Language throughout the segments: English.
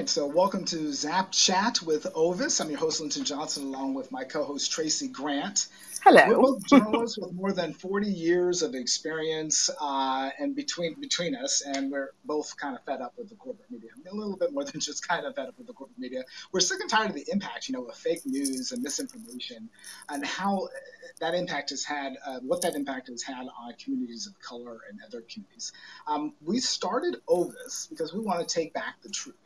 right, so welcome to Zap Chat with Ovis. I'm your host, Linton Johnson, along with my co-host, Tracy Grant. We're Hello. both journalists with more than 40 years of experience and between us, and we're both kind of fed up with the corporate media. A little bit more than just kind of fed up with the corporate media. We're sick and tired of the impact, of fake news and misinformation, and how that impact has had, what that impact has had on communities of color and other communities. We started Ovis because we want to take back the truth.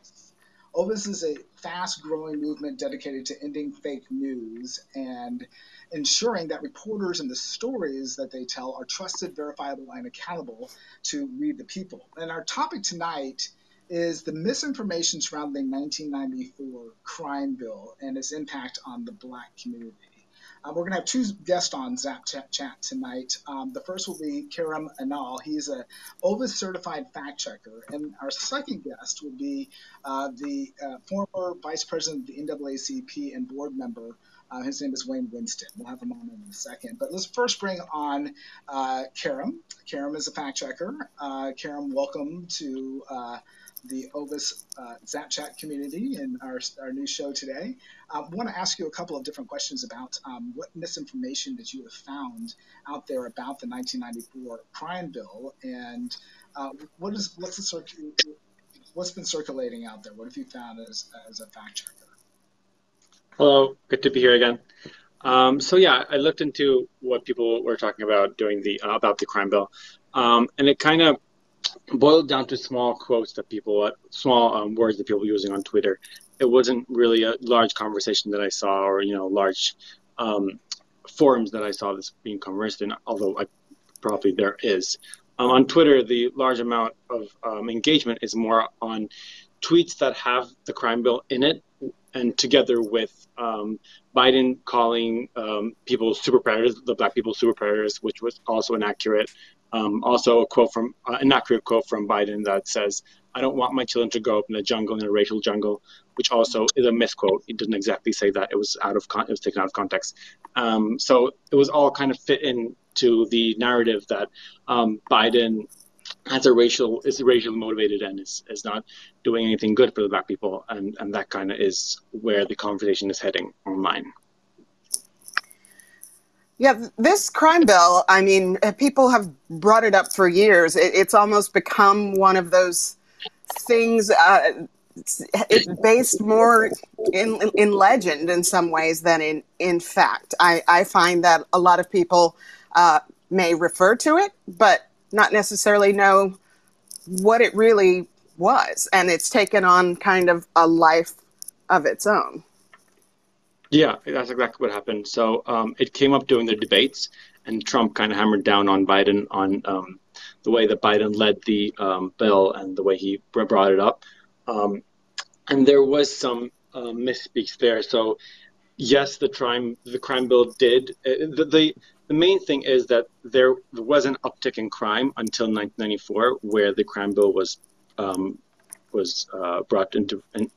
Ovis is a fast-growing movement dedicated to ending fake news and ensuring that reporters and the stories that they tell are trusted, verifiable, and accountable to we the people. And our topic tonight is the misinformation surrounding the 1994 crime bill and its impact on the Black community. We're going to have two guests on ZapChat tonight. The first will be Karam Anal. He's a Ovis certified fact checker. And our second guest will be the former vice president of the NAACP and board member. His name is Wayne Winston. We'll have him on in a second. But let's first bring on Karam. Karam is a fact checker. Karam, welcome to the Ovis ZapChat community and our new show today. I want to ask you a couple of different questions about what misinformation that you have found out there about the 1994 crime bill, and what's been circulating out there? What have you found as a fact checker? Hello, good to be here again. So yeah, I looked into what people were talking about during about the crime bill, and it kind of boiled down to small quotes that small words that people were using on Twitter. It wasn't really a large conversation that I saw, or large forums that I saw this being conversed in. Although probably there is. On Twitter, the large amount of engagement is more on tweets that have the crime bill in it, and together with Biden calling people super predators, the Black people super predators, which was also inaccurate. Also a quote from an accurate quote from Biden that says, "I don't want my children to grow up in a jungle, in a racial jungle," which also is a misquote. It didn't exactly say that. It was it was taken out of context. So it was all kind of fit into the narrative that Biden is racially motivated and is not doing anything good for the Black people, and that kind of is where the conversation is heading online. Yeah, this crime bill, I mean, people have brought it up for years. It's almost become one of those things, it's based more in legend in some ways than in fact. I find that a lot of people may refer to it, but not necessarily know what it really was. And it's taken on kind of a life of its own. Yeah, that's exactly what happened. So it came up during the debates, and Trump kind of hammered down on Biden on the way that Biden led the bill and the way he brought it up. And there was some misspeaks there. So yes, the crime bill did. The main thing is that there was an uptick in crime until 1994, where the crime bill was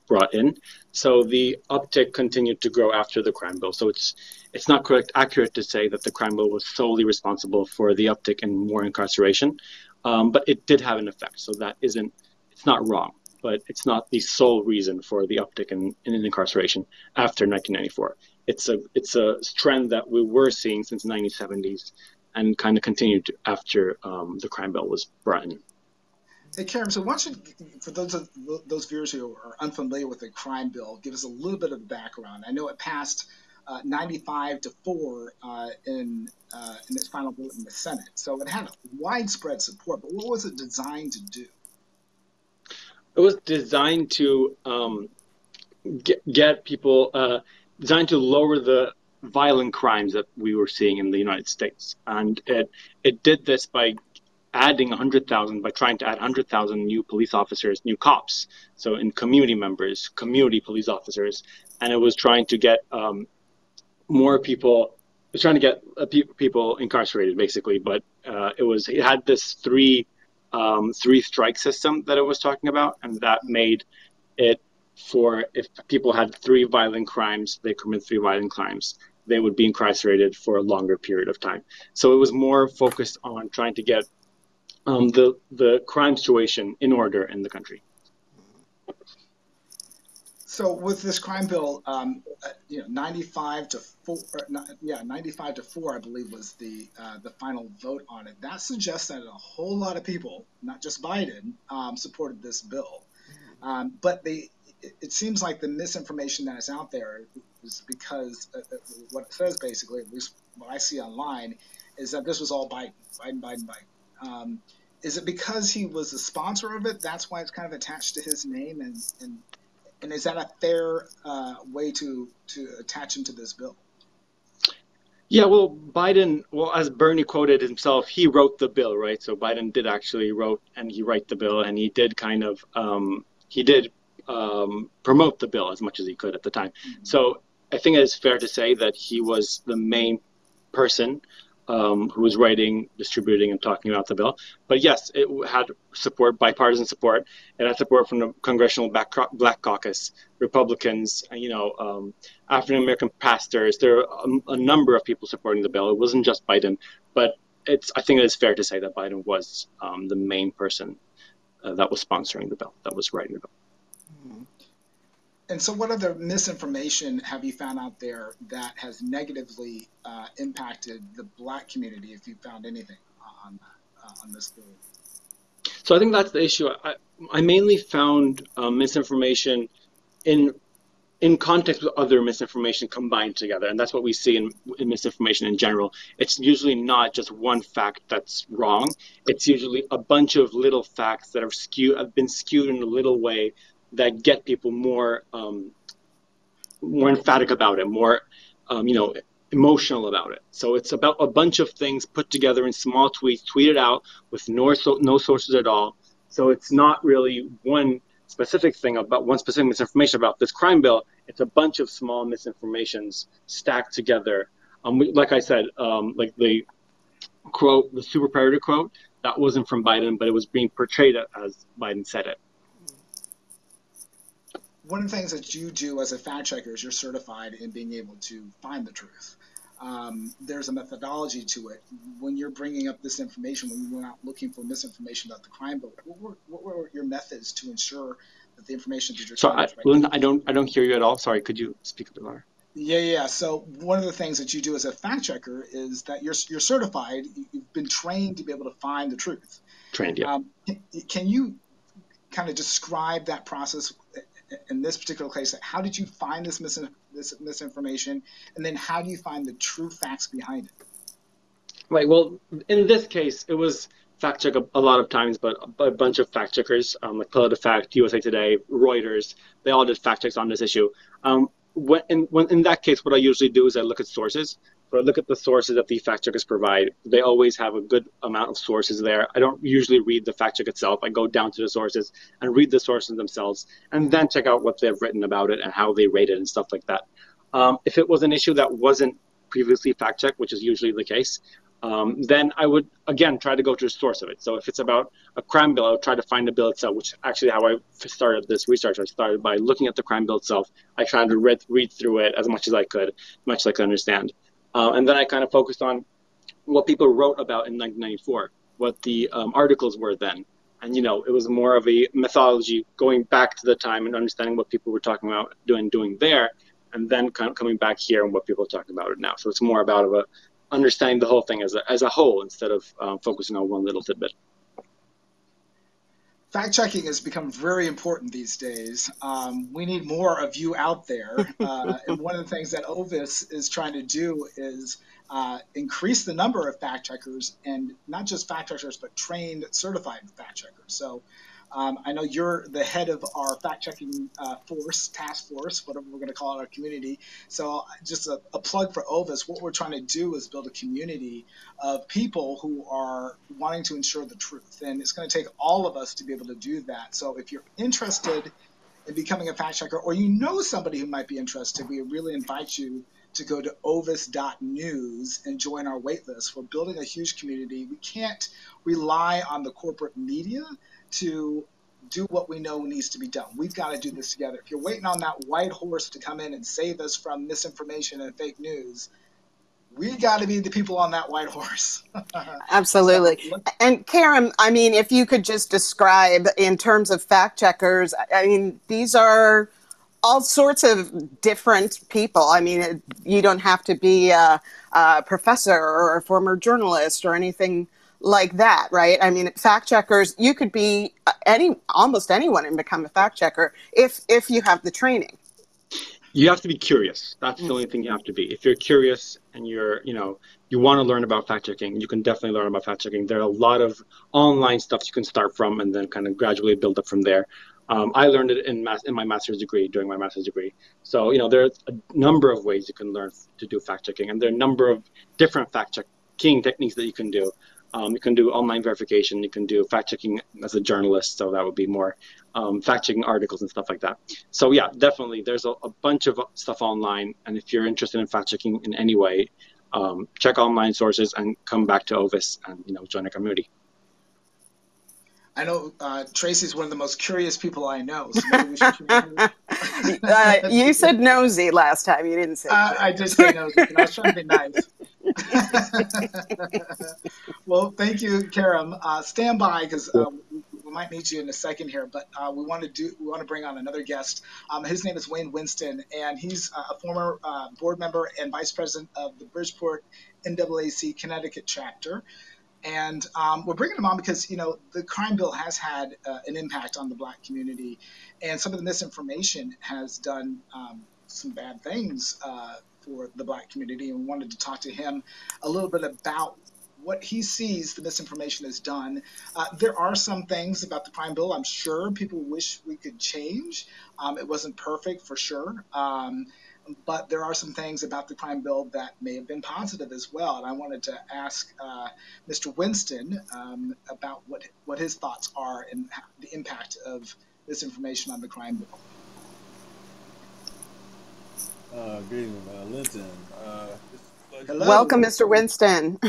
brought in. So the uptick continued to grow after the crime bill. So it's not accurate to say that the crime bill was solely responsible for the uptick in more incarceration, but it did have an effect. So it's not wrong, but it's not the sole reason for the uptick in incarceration after 1994. It's a trend that we were seeing since the 1970s and kind of continued after the crime bill was brought in. Hey, Karen, so why don't you, for those viewers who are unfamiliar with the crime bill, give us a little bit of the background. I know it passed 95-4 in its final vote in the Senate, so it had widespread support. But what was it designed to do? It was designed to get people, designed to lower the violent crimes that we were seeing in the United States, and it did this by trying to add 100,000 new police officers, new cops. So in community members, community police officers, and it was trying to get more people. It was trying to get people incarcerated, basically. But it had this three strike system that it was talking about, and that made it for if people had three violent crimes, they commit three violent crimes, they would be incarcerated for a longer period of time. So it was more focused on trying to get the crime situation in order in the country. So with this crime bill, 95 to 4, 95 to 4, I believe was the final vote on it. That suggests that a whole lot of people, not just Biden, supported this bill. But it seems like the misinformation that is out there is because what it says basically, at least what I see online, is that this was all Biden, Biden, Biden, Biden. Is it because he was the sponsor of it? That's why it's kind of attached to his name, and is that a fair way to attach him to this bill? Yeah, well, Biden, well, as Bernie quoted himself, he wrote the bill, right? So Biden did actually wrote and he write the bill, and he did kind of promote the bill as much as he could at the time. Mm-hmm. So I think it is fair to say that he was the main person who was writing, distributing, and talking about the bill. But yes, it had support, bipartisan support. It had support from the Congressional Black Caucus, Republicans, African American pastors. There are a number of people supporting the bill. It wasn't just Biden, but I think it is fair to say that Biden was the main person that was sponsoring the bill, that was writing the bill. And so what other misinformation have you found out there that has negatively impacted the Black community, if you found anything on this bill? So I think that's the issue. I mainly found misinformation in context with other misinformation combined together. And that's what we see in misinformation in general. It's usually not just one fact that's wrong. It's usually a bunch of little facts that have been skewed in a little way that get people more emphatic about it, more emotional about it. So it's about a bunch of things put together in small tweets, tweeted out with no sources at all. So it's not really one specific thing about one specific misinformation about this crime bill. It's a bunch of small misinformations stacked together. Like I said, like the quote, the super predator quote, that wasn't from Biden, but it was being portrayed as Biden said it. One of the things that you do as a fact checker is you're certified in being able to find the truth. There's a methodology to it. When you're bringing up this information, when you went out looking for misinformation about the crime bill, what were your methods to ensure that the information that you're trying to Linda, I don't hear you at all. Sorry, could you speak a bit louder? Yeah. So one of the things that you do as a fact checker is that you're certified. You've been trained to be able to find the truth. Trained, yeah. Can you kind of describe that process? In this particular case, how did you find this misinformation, and then how do you find the true facts behind it? Right. Well, in this case, it was fact check a lot of times, but a bunch of fact checkers, like PolitiFact, USA Today, Reuters, they all did fact checks on this issue. In that case, what I usually do is I look at sources. So I look at the sources that the fact checkers provide. They always have a good amount of sources there. I don't usually read the fact check itself. I go down to the sources and read the sources themselves, and then check out what they've written about it and how they rate it and stuff like that. If it was an issue that wasn't previously fact checked, which is usually the case, then I would, again, try to go to the source of it. So if it's about a crime bill, I would try to find the bill itself, which actually how I started this research. I started by looking at the crime bill itself. I tried to read through it as much as I could, much as I could understand. And then I kind of focused on what people wrote about in 1994, what the articles were then. And, it was more of a methodology going back to the time and understanding what people were talking about doing there, and then kind of coming back here and what people are talking about it now. So it's more about understanding the whole thing as a whole instead of focusing on one little tidbit. Fact checking has become very important these days. We need more of you out there. And one of the things that Ovis is trying to do is increase the number of fact checkers, and not just fact checkers, but trained, certified fact checkers. So I know you're the head of our fact-checking task force, whatever we're going to call it, our community. So just a plug for Ovis. What we're trying to do is build a community of people who are wanting to ensure the truth. And it's going to take all of us to be able to do that. So if you're interested in becoming a fact-checker, or you know somebody who might be interested, we really invite you to go to ovis.news and join our waitlist. We're building a huge community. We can't rely on the corporate media to do what we know needs to be done. We've got to do this together. If you're waiting on that white horse to come in and save us from misinformation and fake news, we got to be the people on that white horse. Absolutely. And Karen, I mean, if you could just describe in terms of fact checkers, I mean, these are all sorts of different people. I mean, you don't have to be a professor or a former journalist or anything like that, right? I mean, fact checkers, you could be almost anyone and become a fact checker if you have the training. You have to be curious. That's the only thing you have to be. If you're curious and you want to learn about fact checking, you can definitely learn about fact checking. There are a lot of online stuff you can start from and then kind of gradually build up from there. I learned it in my master's degree, during my master's degree. So, there's a number of ways you can learn to do fact checking, and there are a number of different fact checking techniques that you can do. You can do online verification. You can do fact checking as a journalist. So that would be more fact checking articles and stuff like that. So yeah, definitely, there's a bunch of stuff online. And if you're interested in fact checking in any way, check online sources and come back to Ovis and join a community. I know Tracy's one of the most curious people I know. So maybe we should you said nosy last time. You didn't say I did say nosy, but I was trying to be nice. Well, thank you, Karam. Stand by because we might need you in a second here, but we want to bring on another guest. His name is Wayne Winston, and he's a former board member and vice president of the Bridgeport NAAC Connecticut chapter. And we're bringing him on because, the crime bill has had an impact on the Black community, and some of the misinformation has done some bad things for the Black community. And we wanted to talk to him a little bit about what he sees the misinformation has done. There are some things about the crime bill I'm sure people wish we could change. It wasn't perfect for sure. But there are some things about the crime bill that may have been positive as well. And I wanted to ask Mr. Winston about what his thoughts are and the impact of this information on the crime bill. Good evening, Linton. Hello. Welcome, Mr. Winston.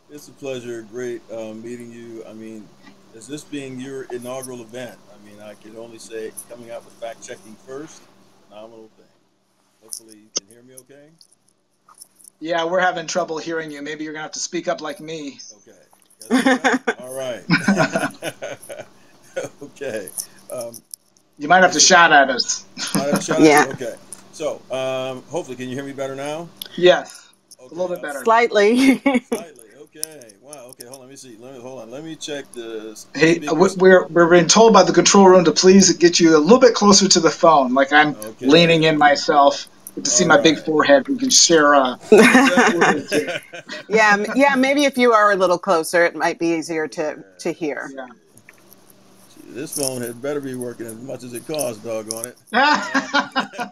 It's a pleasure. Great meeting you. I mean, is this being your inaugural event? I mean, I can only say coming out with fact checking first, phenomenal thing. Hopefully you can hear me okay. Yeah, we're having trouble hearing you. Maybe you're going to have to speak up like me. Okay. All right. Okay. You might have to shout at us. Yeah. Okay. So, hopefully, can you hear me better now? Yes. Okay. A little bit better. Slightly. Slightly. Okay. Wow. Okay. Hold on. Let me see. Hold on. Let me check this. Hey, we're being told by the control room to please get you a little bit closer to the phone. Like I'm leaning in myself. Good to see my big forehead. We can share. Yeah. Maybe if you are a little closer, it might be easier to hear. Yeah. This phone had better be working as much as it costs, doggone it. I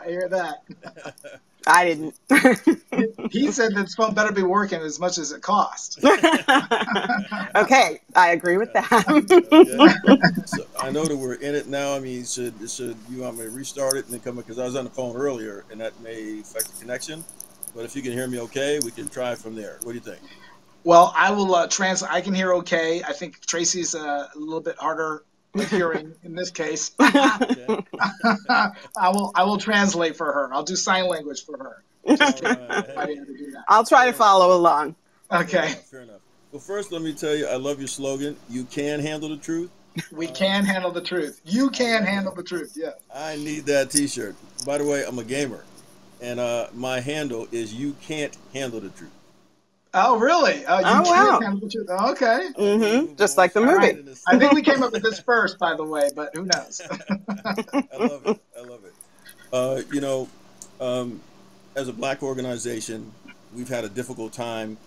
hear that. I didn't. He said this phone better be working as much as it costs. Okay, I agree with that. Okay. So I know that we're in it now. I mean, should you want me to restart it and then come back? Because I was on the phone earlier, and that may affect the connection. But if you can hear me okay, we can try from there. What do you think? Well, I will translate. I can hear okay. I think Tracy's a little bit harder of hearing in this case. I will translate for her. I'll do sign language for her. Just I'll try to follow along. Okay. Fair enough. Well, first, let me tell you, I love your slogan. You can handle the truth. We can handle the truth. You can handle the truth. Yeah. I need that T-shirt. By the way, I'm a gamer, and my handle is "You Can't Handle the Truth." Oh, really? You can't wow. handle the truth. Okay. Mm-hmm. Just like the movie. Right. I think we came up with this first, by the way, but who knows? I love it. I love it. As a Black organization, we've had a difficult time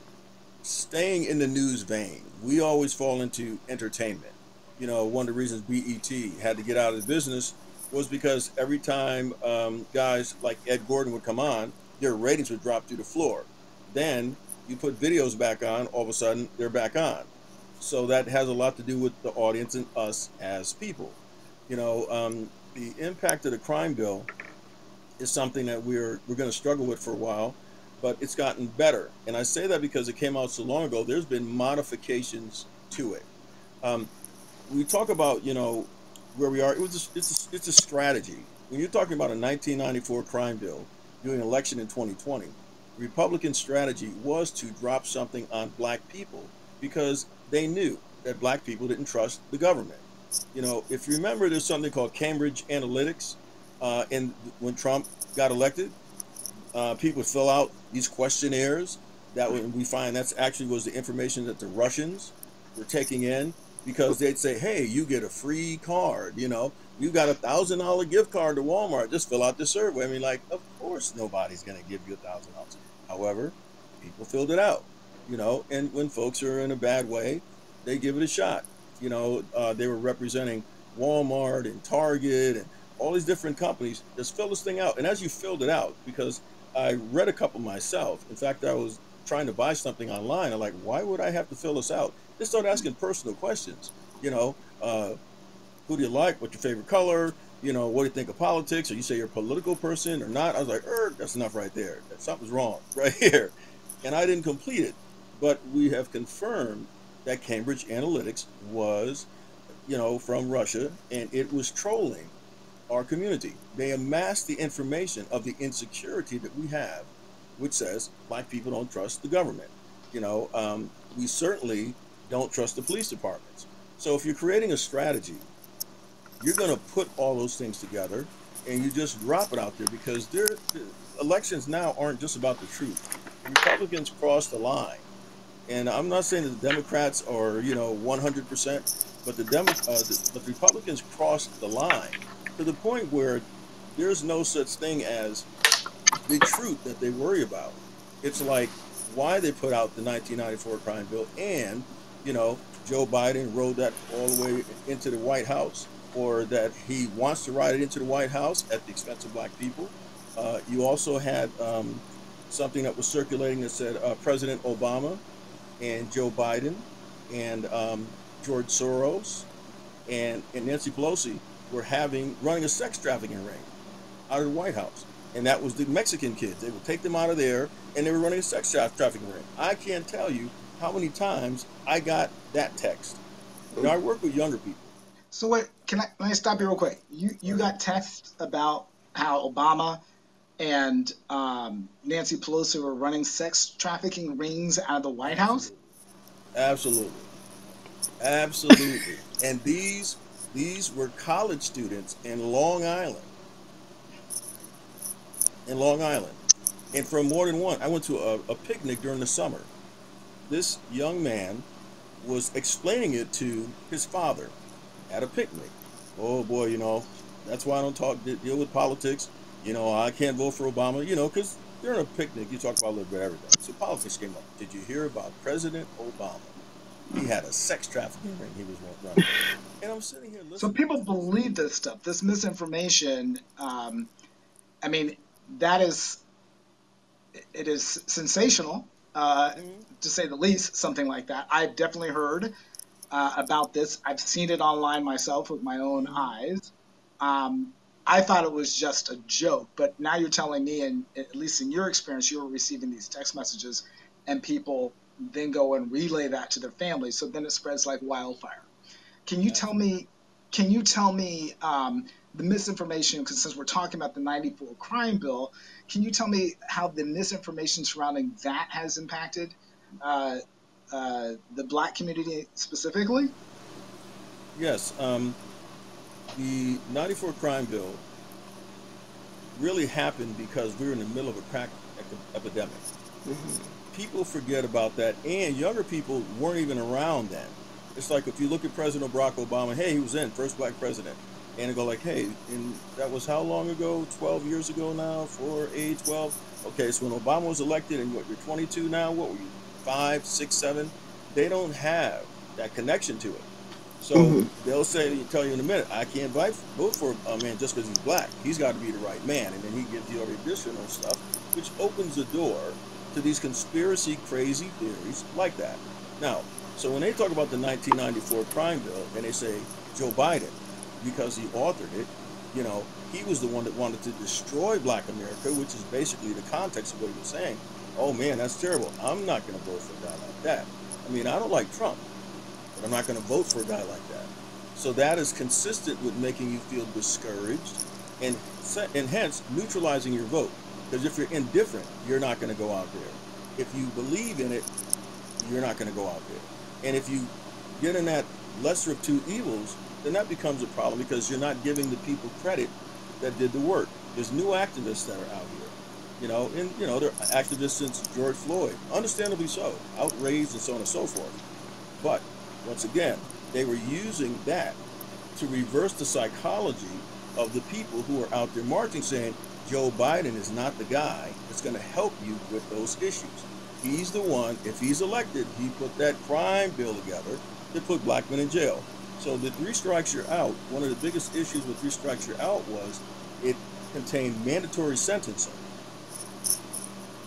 staying in the news vein. We always fall into entertainment. One of the reasons BET had to get out of the business was because every time guys like Ed Gordon would come on, their ratings would drop through the floor. Then you put videos back on, all of a sudden they're back on. So that has a lot to do with the audience and us as people. The impact of the crime bill is something that we're going to struggle with for a while, but it's gotten better. And I say that because it came out so long ago. There's been modifications to it. We talk about where we are. It's a strategy. When you're talking about a 1994 crime bill doing an election in 2020, Republican strategy was to drop something on Black people because they knew that Black people didn't trust the government. You know, if you remember, there's something called Cambridge Analytics, and when Trump got elected, people fill out these questionnaires that we find that's actually was the information that the Russians were taking in, because they'd say, hey, you get a free card, you know, you got $1,000 gift card to Walmart, just fill out the survey. I mean, like, of course nobody's going to give you $1,000. However, people filled it out, you know, and when folks are in a bad way, they give it a shot. You know, they were representing Walmart and Target and all these different companies. Just fill this thing out. And as you filled it out, because I read a couple myself. In fact, I was trying to buy something online. I'm like, why would I have to fill this out? Just start asking personal questions. You know, who do you like? What's your favorite color? You know, what do you think of politics? Or you say you're a political person or not? I was like, that's enough right there. Something's wrong right here. And I didn't complete it. But we have confirmed that Cambridge Analytics was, you know, from Russia, and it was trolling our community. They amassed the information of the insecurity that we have, which says black people don't trust the government. You know, we certainly don't trust the police departments. So if you're creating a strategy, you're going to put all those things together and you just drop it out there, because elections now aren't just about the truth. Republicans crossed the line. And I'm not saying that the Democrats are, you know, 100%, but the Republicans crossed the line to the point where there's no such thing as the truth that they worry about. It's like why they put out the 1994 crime bill, and, you know, Joe Biden rode that all the way into the White House, or that he wants to ride it into the White House at the expense of black people. You also had something that was circulating that said President Obama and Joe Biden and George Soros and Nancy Pelosi were running a sex trafficking ring out of the White House. And that was the Mexican kids. They would take them out of there, and they were running a sex trafficking ring. I can't tell you how many times I got that text. You know, I work with younger people. So wait, let me stop you real quick. You got texts about how Obama and Nancy Pelosi were running sex trafficking rings out of the White House? Absolutely. Absolutely. And these were college students in Long Island. And from more than one, I went to a picnic during the summer. This young man was explaining it to his father at a picnic. Oh boy, you know, that's why I don't deal with politics. You know, I can't vote for Obama, you know, because during a picnic, you talk about a little bit of everything. So politics came up. Did you hear about President Obama? He had a sex trafficking ring he was running. And I'm sitting here listening. So people believe this stuff, this misinformation. I mean, it is sensational, to say the least, something like that. I've definitely heard about this. I've seen it online myself with my own eyes. I thought it was just a joke, but now you're telling me, and at least in your experience, you were receiving these text messages, and people then go and relay that to their families. So then it spreads like wildfire. Can you tell me the misinformation, because since we're talking about the 94 crime bill, can you tell me how the misinformation surrounding that has impacted the black community specifically? Yes. The 94 crime bill really happened because we were in the middle of a crack epidemic. People forget about that, and younger people weren't even around then. It's like if you look at President Barack Obama, hey, he was first black president. And they go like, hey, and that was how long ago? 12 years ago now? 4, 8, 12? Okay, so when Obama was elected, and what, you're 22 now? What were you, 5, 6, 7? They don't have that connection to it. So they'll tell you in a minute, I can't vote for a man just because he's black. He's got to be the right man. And then he gives you all the additional stuff, which opens the door to these conspiracy crazy theories like that. Now, so when they talk about the 1994 crime bill and they say Joe Biden, because he authored it, you know, he was the one that wanted to destroy black America, which is basically the context of what he was saying. Oh man, that's terrible. I'm not going to vote for a guy like that. I mean, I don't like Trump, but I'm not going to vote for a guy like that. So that is consistent with making you feel discouraged and hence neutralizing your vote. Because if you're indifferent, you're not going to go out there. If you believe in it, you're not going to go out there. And if you get in that lesser of two evils, then that becomes a problem because you're not giving the people credit that did the work. There's new activists that are out here, and they're activists since George Floyd, understandably so, outraged and so on and so forth. But once again, they were using that to reverse the psychology of the people who are out there marching, saying Joe Biden is not the guy that's going to help you with those issues. He's the one, if he's elected, he put that crime bill together that put black men in jail. So the three strikes you're out, one of the biggest issues with three strikes you're out was it contained mandatory sentencing.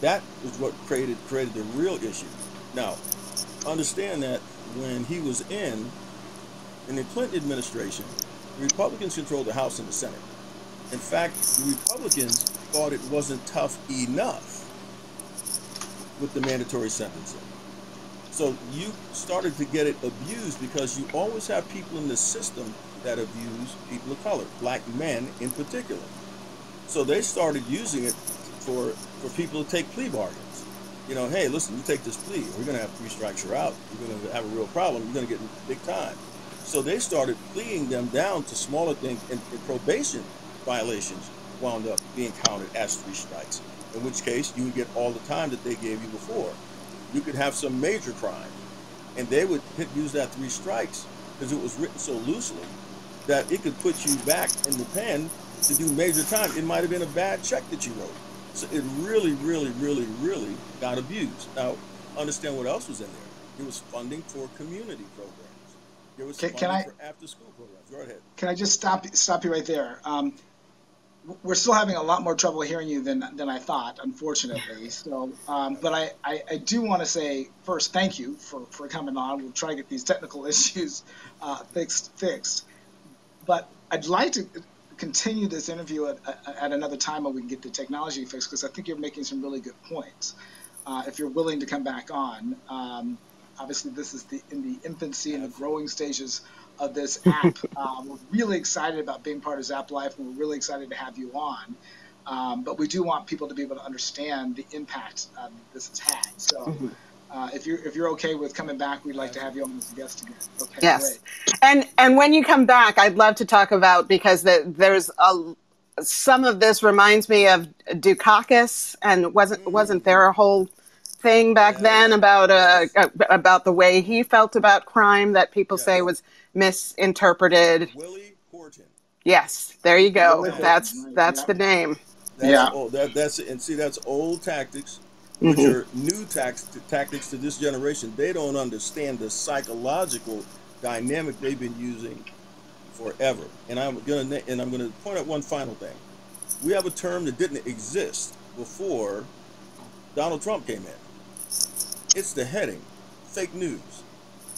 That is what created the real issue. Now, understand that when he was in the Clinton administration, the Republicans controlled the House and the Senate. In fact, the Republicans thought it wasn't tough enough with the mandatory sentencing. So you started to get it abused because you always have people in the system that abuse people of color, black men in particular. So they started using it for people to take plea bargains. Hey, listen, you take this plea, we're going to have three strikes, you're out. You're going to have a real problem. You're going to get big time. So they started pleading them down to smaller things, and probation violations wound up being counted as three strikes, in which case you would get all the time that they gave you before. You could have some major crime, and they would use that three strikes because it was written so loosely that it could put you back in the pen to do major time. It might have been a bad check that you wrote. So it really, really, really, really got abused. Now, understand what else was in there. It was funding for community programs. There was funding for after-school programs. Go ahead. Can I just stop you right there? We're still having a lot more trouble hearing you than I thought, unfortunately. So, but I do want to say first, thank you for coming on. We'll try to get these technical issues fixed. But I'd like to continue this interview at another time when we can get the technology fixed, because I think you're making some really good points. If you're willing to come back on, obviously this is in the infancy and the growing stages of this app. We're really excited about being part of Zap Life, and we're really excited to have you on. But we do want people to be able to understand the impact this has had. So if you're okay with coming back, we'd like to have you on as a guest again. Okay, yes. Great. And when you come back, I'd love to talk about, because there's some of this reminds me of Dukakis, and wasn't there a whole thing back then about the way he felt about crime that people say was misinterpreted? Willie Horton. Yes, there you go. That's the name. That's old tactics, which are new tactics to this generation. They don't understand the psychological dynamic they've been using forever. And I'm gonna point out one final thing. We have a term that didn't exist before Donald Trump came in. It's the heading, fake news.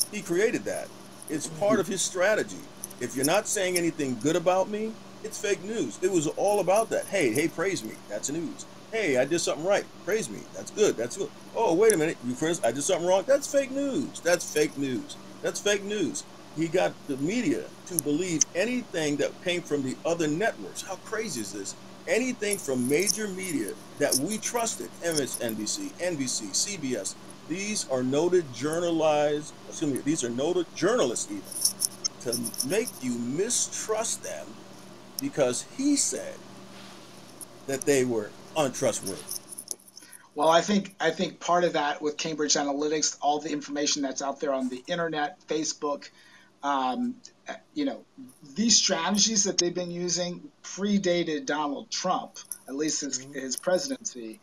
He created that. It's part of his strategy. If you're not saying anything good about me, it's fake news. It was all about that. Hey, praise me. That's news. Hey, I did something right. Praise me. That's good. That's good. Oh, wait a minute. I did something wrong. That's fake news. That's fake news. That's fake news. He got the media to believe anything that came from the other networks. How crazy is this? Anything from major media that we trusted, MSNBC, NBC, CBS, these are noted journalists even, to make you mistrust them because he said that they were untrustworthy. Well, I think part of that with Cambridge Analytics, all the information that's out there on the internet, Facebook, these strategies that they've been using predated Donald Trump, at least his presidency.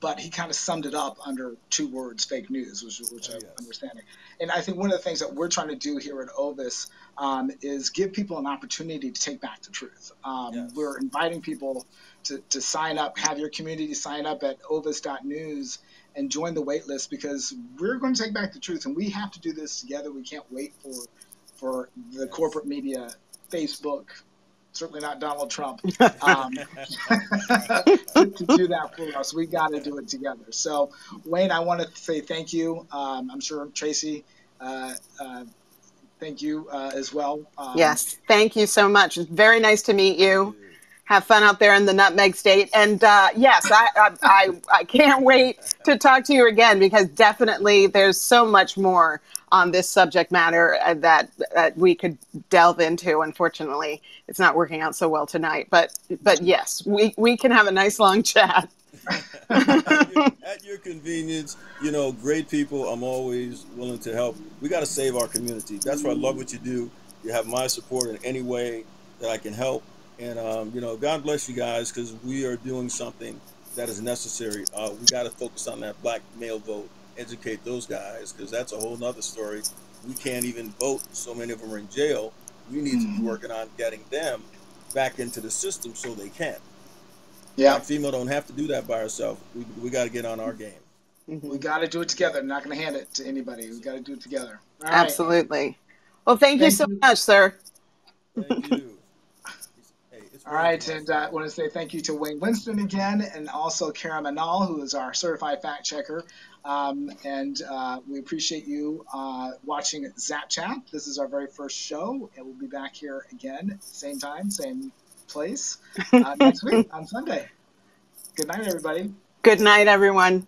But he kind of summed it up under two words, fake news, which I'm understanding. And I think one of the things that we're trying to do here at Ovis is give people an opportunity to take back the truth. We're inviting people to sign up, have your community sign up at ovis.news and join the wait list, because we're going to take back the truth, and we have to do this together. We can't wait for the corporate media, Facebook, certainly not Donald Trump, to do that for us. We got to do it together. So, Wayne, I want to say thank you. I'm sure Tracy, thank you as well. Yes, thank you so much. It's very nice to meet you. Have fun out there in the Nutmeg State. And yes, I can't wait to talk to you again, because definitely there's so much more on this subject matter that we could delve into. Unfortunately, it's not working out so well tonight. But yes, we can have a nice long chat. At your convenience, great people. I'm always willing to help. We got to save our community. That's why I love what you do. You have my support in any way that I can help. And, God bless you guys, because we are doing something that is necessary. We got to focus on that black male vote, educate those guys, because that's a whole nother story. We can't even vote. So many of them are in jail. We need to be working on getting them back into the system so they can. Yeah. Black female don't have to do that by herself. We got to get on our game. We got to do it together. I'm not going to hand it to anybody. We got to do it together. All right. Absolutely. Well, thank you so much, sir. Thank you. All right, and I want to say thank you to Wayne Winston again, and also Kara Manal, who is our certified fact checker. We appreciate you watching ZapChat. This is our very first show, and we'll be back here again, same time, same place, next week on Sunday. Good night, everybody. Good night, everyone.